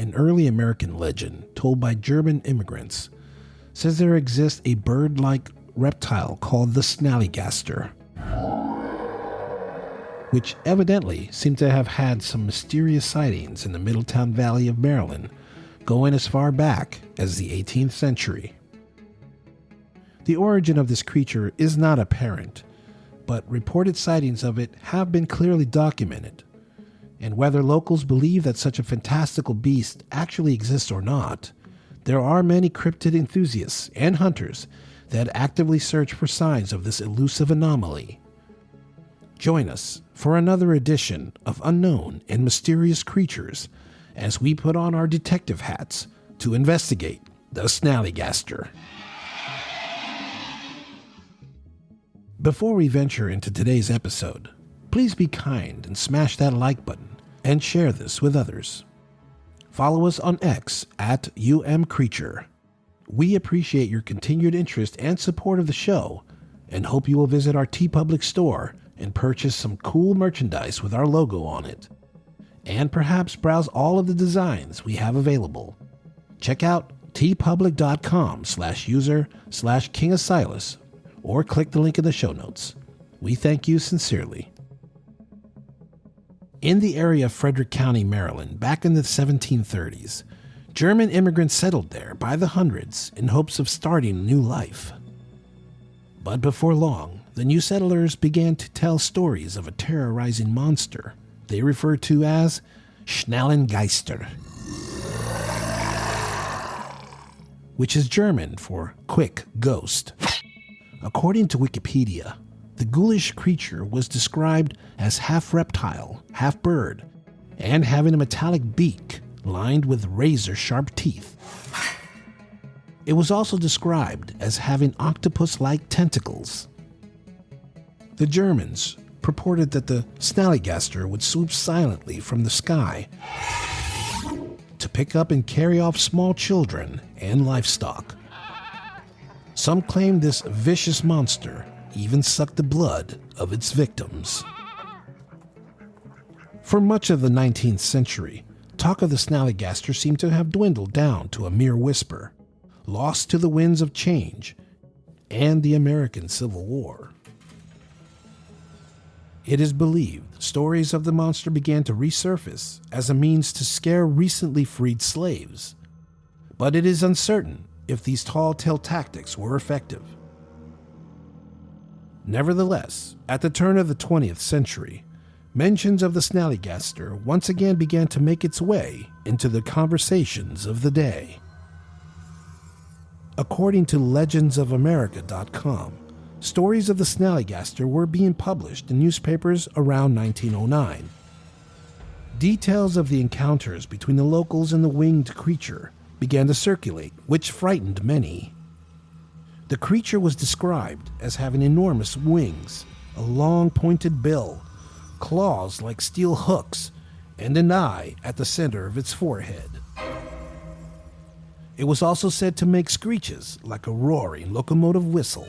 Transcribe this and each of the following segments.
an early American legend told by German immigrants says there exists a bird-like reptile called the Snallygaster, which evidently seem to have had some mysterious sightings in the Middletown Valley of Maryland, going as far back as the 18th century. The origin of this creature is not apparent, but reported sightings of it have been clearly documented, and whether locals believe that such a fantastical beast actually exists or not, there are many cryptid enthusiasts and hunters that actively search for signs of this elusive anomaly. Join us for another edition of Unknown and Mysterious Creatures as we put on our detective hats to investigate the Snallygaster. Before we venture into today's episode, please be kind and smash that like button and share this with others. Follow us on X at @UMCreature. We appreciate your continued interest and support of the show and hope you will visit our TeePublic store and purchase some cool merchandise with our logo on it. And perhaps browse all of the designs we have available. Check out teepublic.com/user/KingOfSilas or click the link in the show notes. We thank you sincerely. In the area of Frederick County, Maryland, back in the 1730s, German immigrants settled there by the hundreds in hopes of starting a new life. But before long, the new settlers began to tell stories of a terrorizing monster they referred to as Snallygaster, which is German for quick ghost. According to Wikipedia, the ghoulish creature was described as half reptile, half bird, and having a metallic beak lined with razor-sharp teeth. It was also described as having octopus-like tentacles. The Germans purported that the Snallygaster would swoop silently from the sky to pick up and carry off small children and livestock. Some claimed this vicious monster even sucked the blood of its victims. For much of the 19th century, talk of the Snallygaster seemed to have dwindled down to a mere whisper, lost to the winds of change and the American Civil War. It is believed stories of the monster began to resurface as a means to scare recently freed slaves, but it is uncertain if these tall tale tactics were effective. Nevertheless, at the turn of the 20th century, mentions of the Snallygaster once again began to make its way into the conversations of the day. According to legendsofamerica.com, stories of the Snallygaster were being published in newspapers around 1909. Details of the encounters between the locals and the winged creature began to circulate, which frightened many. The creature was described as having enormous wings, a long pointed bill, claws like steel hooks, and an eye at the center of its forehead. It was also said to make screeches like a roaring locomotive whistle.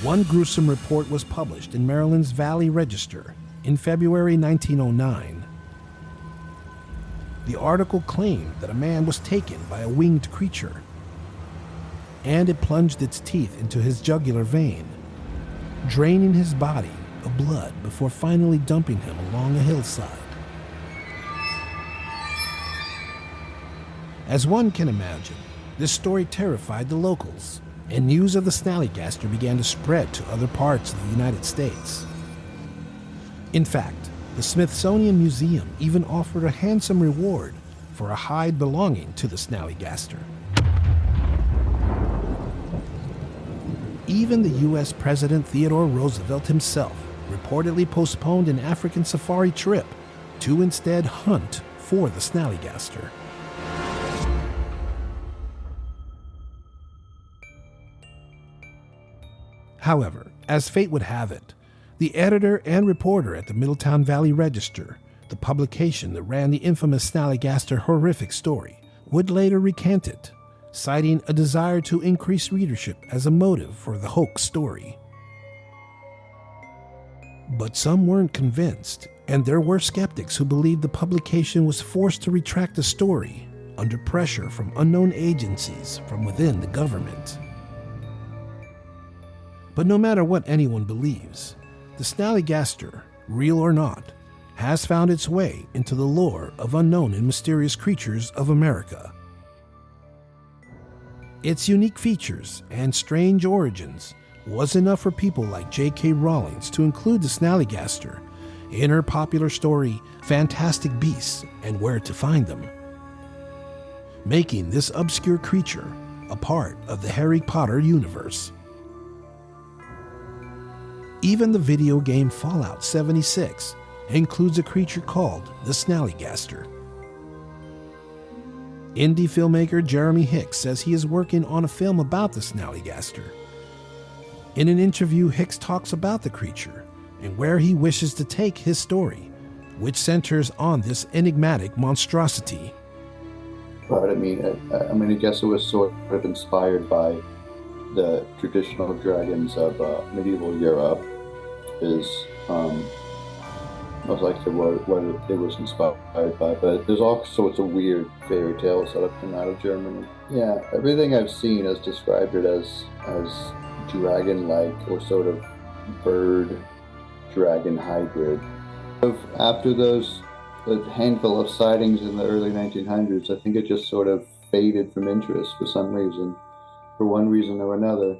One gruesome report was published in Maryland's Valley Register in February 1909. The article claimed that a man was taken by a winged creature, and it plunged its teeth into his jugular vein, draining his body of blood before finally dumping him along a hillside. As one can imagine, this story terrified the locals, and news of the Snallygaster began to spread to other parts of the United States. In fact, the Smithsonian Museum even offered a handsome reward for a hide belonging to the Snallygaster. Even the U.S. President Theodore Roosevelt himself reportedly postponed an African safari trip to instead hunt for the Snallygaster. However, as fate would have it, the editor and reporter at the Middletown Valley Register, the publication that ran the infamous Snallygaster horrific story, would later recant it, citing a desire to increase readership as a motive for the hoax story. But some weren't convinced, And there were skeptics who believed the publication was forced to retract the story under pressure from unknown agencies from within the government. But no matter what anyone believes, the Snallygaster, real or not, has found its way into the lore of unknown and mysterious creatures of America. Its unique features and strange origins was enough for people like J.K. Rowling to include the Snallygaster in her popular story Fantastic Beasts and Where to Find Them, making this obscure creature a part of the Harry Potter universe. Even the video game Fallout 76 includes a creature called the Snallygaster. Indie filmmaker Jeremy Hicks says he is working on a film about the Snallygaster. In an interview, Hicks talks about the creature and where he wishes to take his story, which centers on this enigmatic monstrosity. But I guess it was sort of inspired by the traditional dragons of medieval Europe. Is most likely what it was inspired by. But there's all sorts of weird fairy tales that have come out of Germany. Yeah, everything I've seen has described it as dragon-like or sort of bird-dragon hybrid. After those a handful of sightings in the early 1900s, I think it just sort of faded from interest for some reason, for one reason or another.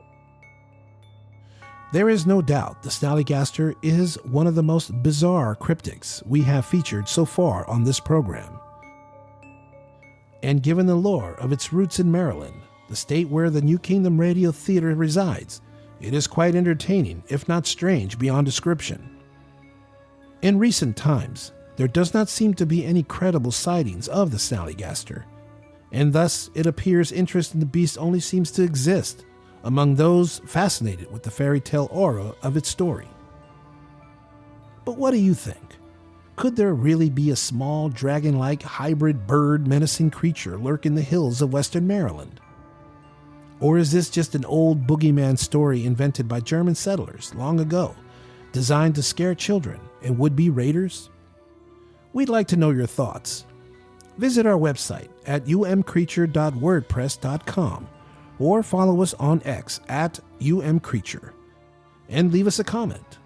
There is no doubt the Snallygaster is one of the most bizarre cryptids we have featured so far on this program. And given the lore of its roots in Maryland, the state where the New Kingdom Radio Theater resides, it is quite entertaining, if not strange beyond description. In recent times, there does not seem to be any credible sightings of the Snallygaster, and thus it appears interest in the beast only seems to exist among those fascinated with the fairy tale aura of its story. But what do you think? Could there really be a small dragon-like hybrid bird menacing creature lurk in the hills of western Maryland? Or is this just an old boogeyman story invented by German settlers long ago, designed to scare children and would-be raiders? We'd like to know your thoughts. Visit our website at umcreature.wordpress.com or follow us on X at umcreature and leave us a comment.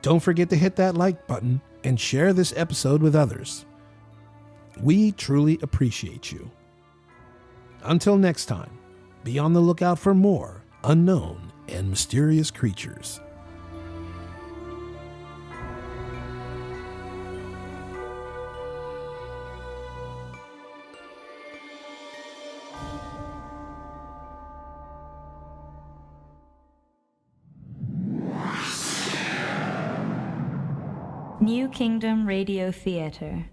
Don't forget to hit that like button and share this episode with others. We truly appreciate you. Until next time, be on the lookout for more unknown and mysterious creatures. New Kingdom Radio Theater.